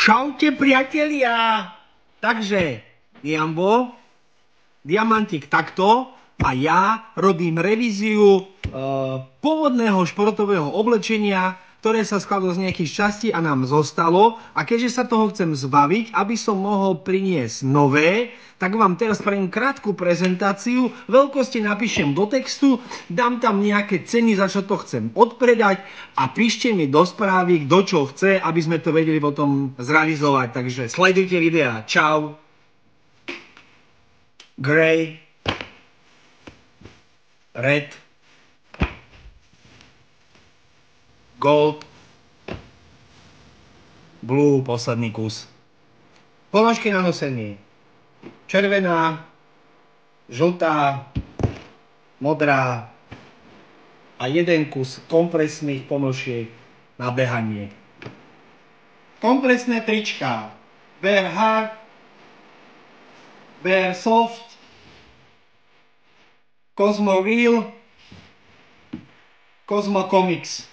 Čaute priatelia! Takže, Jambo, Diamantik takto a ja robím revíziu pôvodného športového oblečenia, ktoré sa skladalo z nejakých častí a nám zostalo. A keďže sa toho chcem zbaviť, aby som mohol priniesť nové, tak vám teraz spravím krátku prezentáciu. Veľkosti napíšem do textu, dám tam nejaké ceny, za čo to chcem odpredať a píšte mi do správy, kto čo chce, aby sme to vedeli potom zrealizovať. Takže sledujte videá. Čau. Grey. Red. Gold. Blue, posledný kus. Ponožky na nosenie. Červená, žltá, modrá a jeden kus kompresných ponožiek na behanie. Kompresné trička. Bear Hard, Bear Soft, Cosmo Wheel, Cosmo Comics.